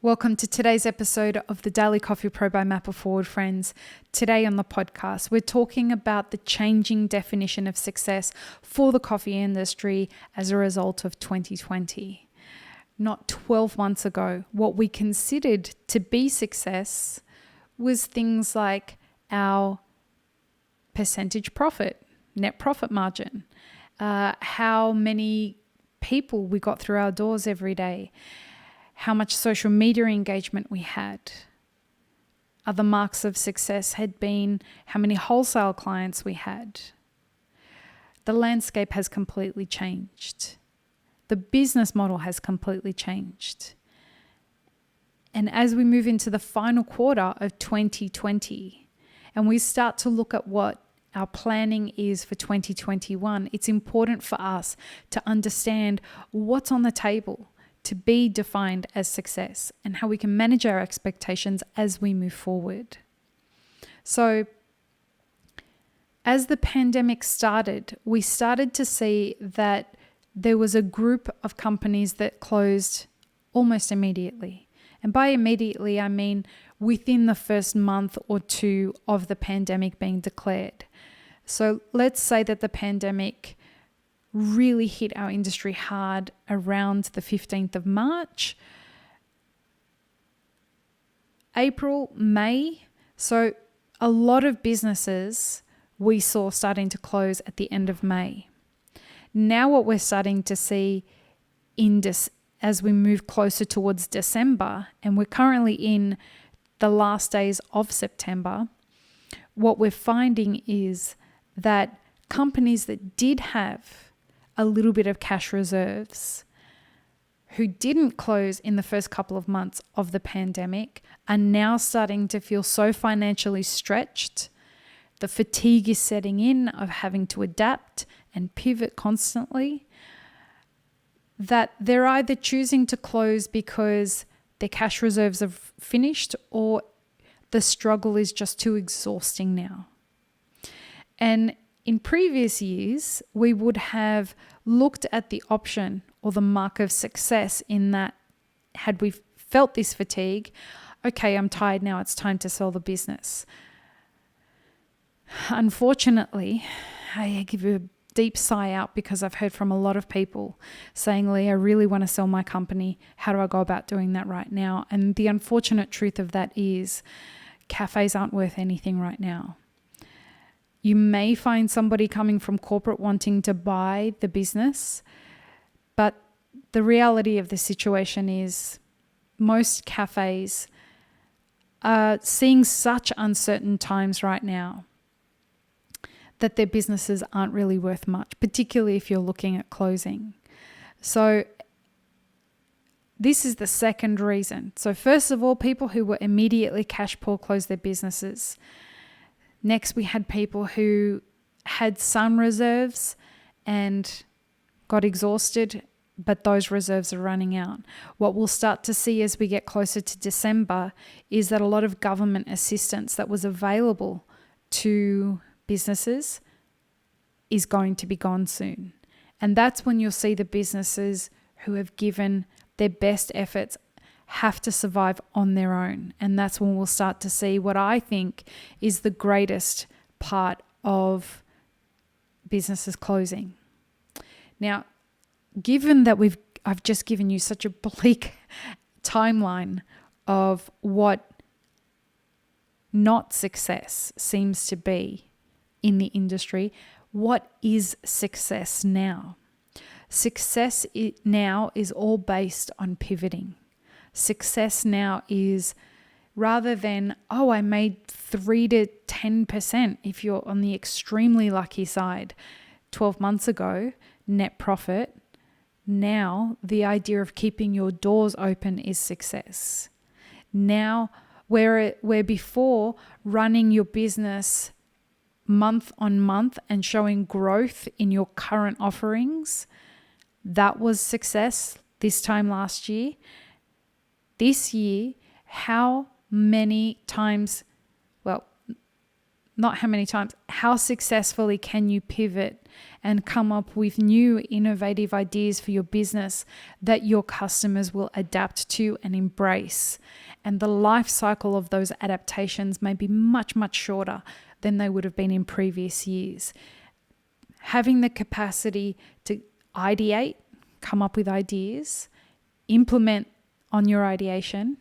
Welcome to today's episode of the Daily Coffee Pro by Mapper Forward, friends. Today on the podcast, we're talking about the changing definition of success for the coffee industry as a result of 2020. Not 12 months ago, what we considered to be success was things like our percentage profit, net profit margin, how many people we got through our doors every day, how much social media engagement we had. Other marks of success had been how many wholesale clients we had. The landscape has completely changed. The business model has completely changed. And as we move into the final quarter of 2020 and we start to look at what our planning is for 2021, it's important for us to understand what's on the table to be defined as success and how we can manage our expectations as we move forward. So, as the pandemic started, we started to see that there was a group of companies that closed almost immediately. And by immediately, I mean within the first month or two of the pandemic being declared. So let's say that the pandemic really hit our industry hard around the 15th of March, April, May. So a lot of businesses we saw starting to close at the end of May. Now what we're starting to see as we move closer towards December, and we're currently in the last days of September, what we're finding is that companies that did have a little bit of cash reserves, who didn't close in the first couple of months of the pandemic, are now starting to feel so financially stretched. The fatigue is setting in of having to adapt and pivot constantly, that they're either choosing to close because their cash reserves are finished or the struggle is just too exhausting now. And in previous years, we would have looked at the option or the mark of success in that, had we felt this fatigue, okay, I'm tired now, it's time to sell the business. Unfortunately, I give a deep sigh out because I've heard from a lot of people saying, Lee, I really want to sell my company. How do I go about doing that right now? And the unfortunate truth of that is cafes aren't worth anything right now. You may find somebody coming from corporate wanting to buy the business, but the reality of the situation is most cafes are seeing such uncertain times right now that their businesses aren't really worth much, particularly if you're looking at closing. So this is the second reason. So first of all, people who were immediately cash poor closed their businesses. Next, we had people who had some reserves and got exhausted, but those reserves are running out. What we'll start to see as we get closer to December is that a lot of government assistance that was available to businesses is going to be gone soon. And that's when you'll see the businesses who have given their best efforts have to survive on their own. And that's when we'll start to see what I think is the greatest part of businesses closing. Now, given that I've just given you such a bleak timeline of what not success seems to be in the industry, what is success now? Success now is all based on pivoting. Success now is, rather than, I made 3 to 10%, if you're on the extremely lucky side, 12 months ago, net profit. Now, the idea of keeping your doors open is success. Now, where before running your business month on month and showing growth in your current offerings, that was success this time last year. This year, how many times, not how many times, how successfully can you pivot and come up with new innovative ideas for your business that your customers will adapt to and embrace. And the life cycle of those adaptations may be much, much shorter than they would have been in previous years. Having the capacity to ideate, come up with ideas, implement on your ideation,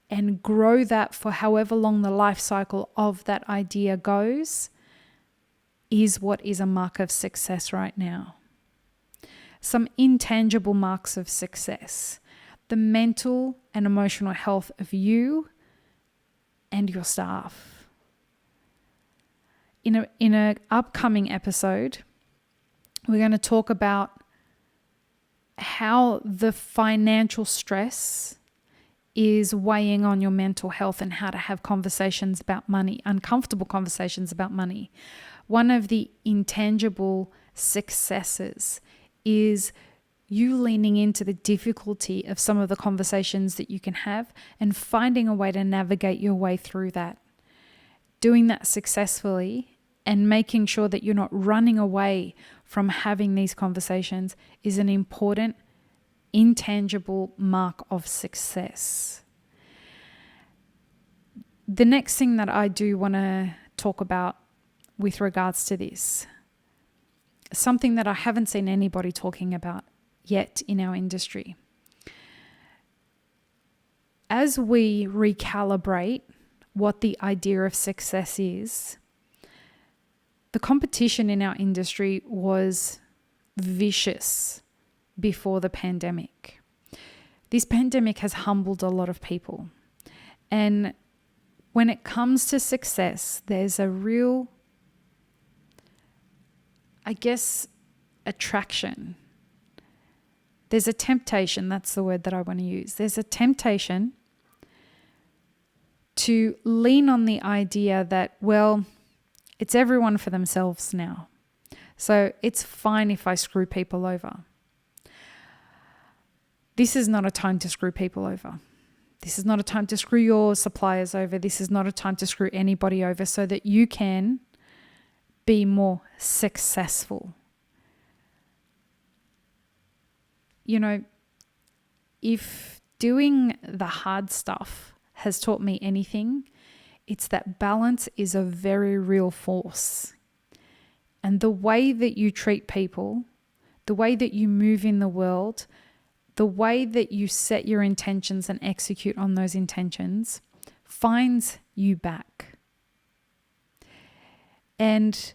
and grow that for however long the life cycle of that idea goes is what is a mark of success right now. Some intangible marks of success: the mental and emotional health of you and your staff. In an upcoming episode, we're going to talk about how the financial stress is weighing on your mental health and how to have conversations about money, uncomfortable conversations about money. One of the intangible successes is you leaning into the difficulty of some of the conversations that you can have and finding a way to navigate your way through that. Doing that successfully and making sure that you're not running away from having these conversations is an important intangible mark of success. The next thing that I do want to talk about with regards to this, something that I haven't seen anybody talking about yet in our industry. As we recalibrate what the idea of success is, the competition in our industry was vicious before the pandemic. This pandemic has humbled a lot of people. And when it comes to success, there's a real, attraction. There's a temptation, that's the word that I want to use. There's a temptation to lean on the idea that, well, it's everyone for themselves now. So it's fine if I screw people over. This is not a time to screw people over. This is not a time to screw your suppliers over. This is not a time to screw anybody over so that you can be more successful. You know, if doing the hard stuff has taught me anything, it's that balance is a very real force. And the way that you treat people, the way that you move in the world, the way that you set your intentions and execute on those intentions finds you back. And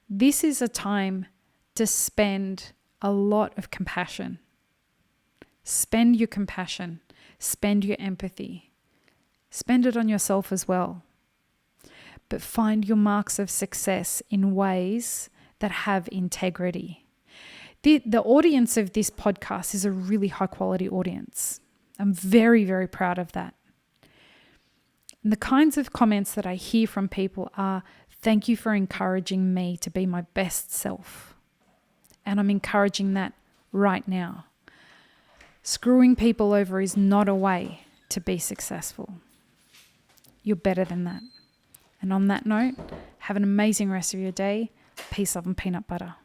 this is a time to spend a lot of compassion. Spend your compassion. Spend your empathy. Spend it on yourself as well. But find your marks of success in ways that have integrity. The audience of this podcast is a really high quality audience. I'm very, very proud of that. And the kinds of comments that I hear from people are, thank you for encouraging me to be my best self. And I'm encouraging that right now. Screwing people over is not a way to be successful. You're better than that. And on that note, have an amazing rest of your day. Peace, love, and peanut butter.